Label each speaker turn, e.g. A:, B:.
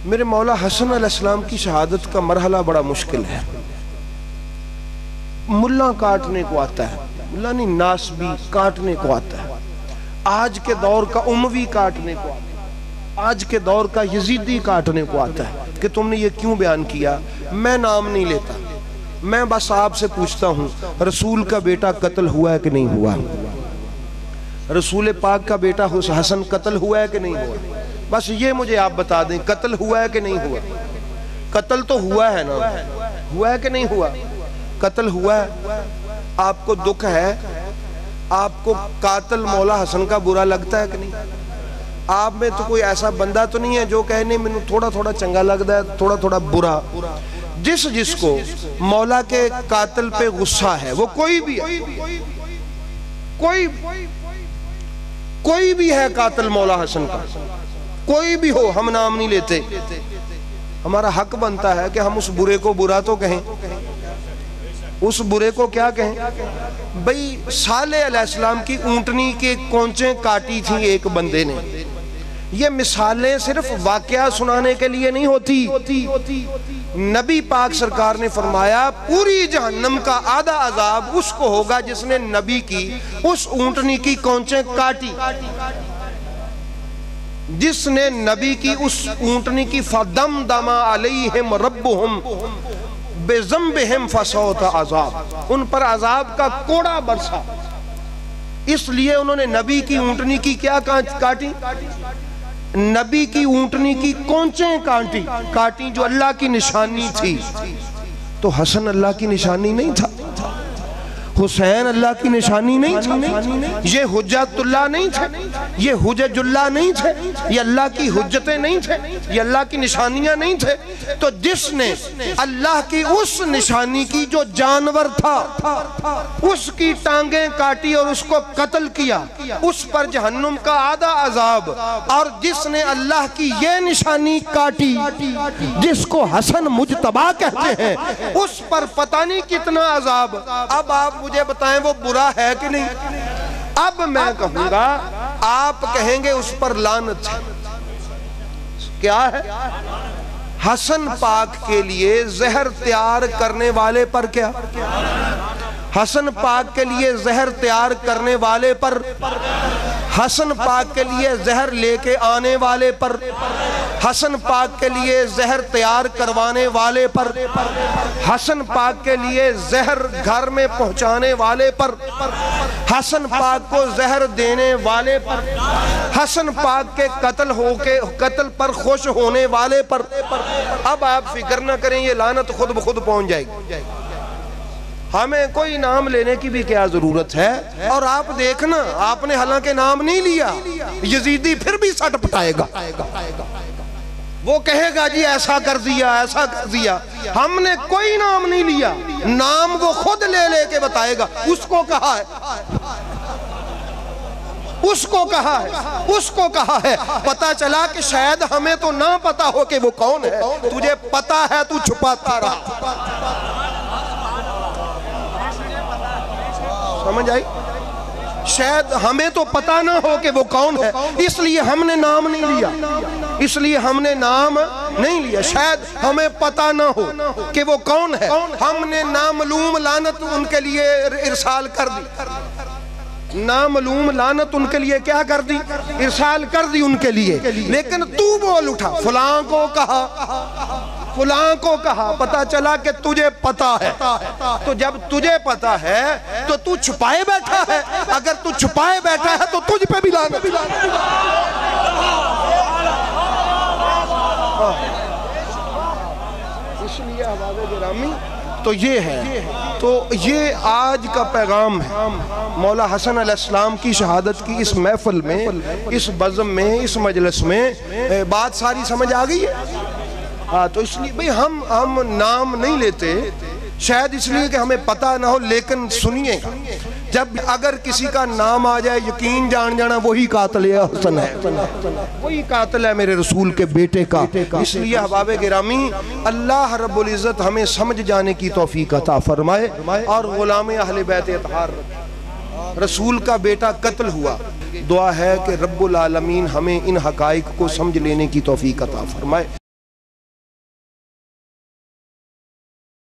A: میرے مولا حسن علیہ السلام کی شہادت کا مرحلہ بڑا مشکل ہے. ملا کاٹنے کو آتا ہے، ملا نہیں ناسبی کاٹنے کو آتا ہے، آج کے دور کا اموی کاٹنے کو آتا ہے، آج کے دور کا یزیدی کاٹنے کو آتا ہے کہ تم نے یہ کیوں بیان کیا. میں نام نہیں لیتا، میں بس آپ سے پوچھتا ہوں رسول کا بیٹا قتل ہوا ہے کہ نہیں ہوا؟ رسول پاک کا بیٹا حسن قتل ہوا ہے کہ نہیں ہوا؟ بس یہ مجھے آپ بتا دیں قتل ہوا ہے کہ نہیں ہوا؟ قتل تو ہوا ہے نا، ہوا ہے کہ نہیں ہوا؟ قتل ہوا ہے. آپ کو دکھ ہے؟ آپ کو قاتل مولا حسن کا برا لگتا ہے کہ نہیں؟ آپ میں تو کوئی ایسا بندہ تو نہیں ہے جو کہے نہیں مینوں تھوڑا تھوڑا چنگا لگتا ہے تھوڑا تھوڑا برا. جس کو مولا کے قاتل پہ غصہ ہے وہ کوئی بھی ہے، کوئی بھی ہے قاتل مولا حسن کا، کوئی بھی ہو، ہم نام نہیں لیتے. ہمارا حق بنتا ہے کہ ہم اس برے کو برا تو کہیں. اس برے کو کیا کہیں؟ بھئی صالح علیہ السلام کی اونٹنی کے کونچیں کاٹی تھیں ایک بندے نے. یہ مثالیں صرف واقعہ سنانے کے لیے نہیں ہوتی. نبی پاک سرکار نے فرمایا پوری جہنم کا آدھا عذاب اس کو ہوگا جس نے نبی کی اس اونٹنی کی کونچیں کاٹی، جس نے نبی کی اس اونٹنی کی فَدَمْدَمَ عَلَيْهِمْ رَبُّهُمْ بِذَنبِهِمْ فَسَوْتَ عَذَاب، ان پر عذاب کا کوڑا برسا. اس لیے انہوں نے نبی کی اونٹنی کی کیا کاٹی؟ نبی کی اونٹنی کی کونچیں کاٹی جو اللہ کی نشانی تھی. تو حسن اللہ کی نشانی نہیں تھا، حسین اللہ کی نشانی نہیں تھا، یہ حجت اللہ نہیں تھے، یہ حجج اللہ نہیں تھے، یہ اللہ کی حجتیں نہیں تھے، یہ اللہ کی نشانیاں نہیں تھے. تو جس نے اللہ کی اس نشانی کی جو جانور تھا اس کی ٹانگیں کاٹی اور اس کو قتل کیا، اس پر جہنم کا آدھا عذاب. اور جس نے اللہ کی یہ نشانی کاٹی جس کو حسن مجتبی کہتے ہیں اس پر پتہ نہیں کتنا عذاب. اب آپ مجھے بتائیں وہ برا ہے کہ نہیں؟ اب میں کہوں گا آپ کہیں گے اس پر لعنت ہے. کیا ہے؟ حسن پاک کے لیے زہر تیار کرنے والے پر کیا؟ حسن پاک کے لیے زہر تیار کرنے والے پر، حسن پاک کے لیے زہر لے کے آنے والے پر، حسن پاک کے لیے زہر تیار کروانے والے پر، حسن پاک کے لیے زہر گھر میں پہنچانے والے پر، حسن پاک کو زہر دینے والے پر، حسن پاک کے قتل پر خوش ہونے والے پر. اب آپ فکر نہ کریں یہ لعنت خود بخود پہنچ جائے گی. ہمیں کوئی نام لینے کی بھی کیا ضرورت ہے؟ اور آپ دیکھنا آپ نے حالانکہ نام نہیں لیا، یزیدی پھر بھی سٹ پٹائے گا، وہ کہے گا جی ایسا کر دیا ایسا کر دیا. ہم نے کوئی نام نہیں لیا، نام وہ خود لے کے بتائے گا. اس کو کہا ہے، اس کو کہا ہے، اس کو کہا ہے. پتا چلا کہ شاید ہمیں تو نہ پتا ہو کہ وہ کون ہے، تجھے پتا ہے تو چھپاتا رہا. سمجھ آئی؟ شاید ہمیں تو پتا نہ ہو کہ وہ کون ہے اس لیے ہم نے نام نہیں لیا، اس لیے ہم نے نام نہیں لیا. شاید ہمیں پتا نہ ہو کہ وہ کون ہے، ہم نے نامعلوم لعنت ان کے لیے ارسال کر دی. نامعلوم لعنت ان کے لیے کیا کر دی؟ ارسال کر دی ان کے لیے. لیکن تو بول اٹھا فلاں کو کہا فلاں کو کہا، پتا چلا کہ تجھے پتا ہے. تو جب تجھے پتا ہے تو تو چھپائے بیٹھا ہے. اگر تو چھپائے بیٹھا ہے تو تجھ پہ بھی لعنت. اس لیے احباب گرامی تو یہ ہے، تو یہ آج کا پیغام ہے. مولا حسن علیہ السلام کی شہادت کی اس محفل میں، اس بزم میں، اس مجلس میں بات ساری سمجھ آ گئی ہے. تو اس لیے بھئی ہم نام نہیں لیتے شاید اس لیے کہ ہمیں پتہ نہ ہو. لیکن سنیے گا جب اگر کسی کا نام آ جائے یقین جان جانا وہی قاتل حسن ہے، وہی قاتل ہے میرے رسول کے بیٹے کا. اس لیے احباب گرامی اللہ رب العزت ہمیں سمجھ جانے کی توفیق عطا فرمائے اور غلام اہل بیت اطہار رکھے. رسول کا بیٹا قتل ہوا، دعا ہے کہ رب العالمین ہمیں ان حقائق کو سمجھ لینے کی توفیق عطا فرمائے.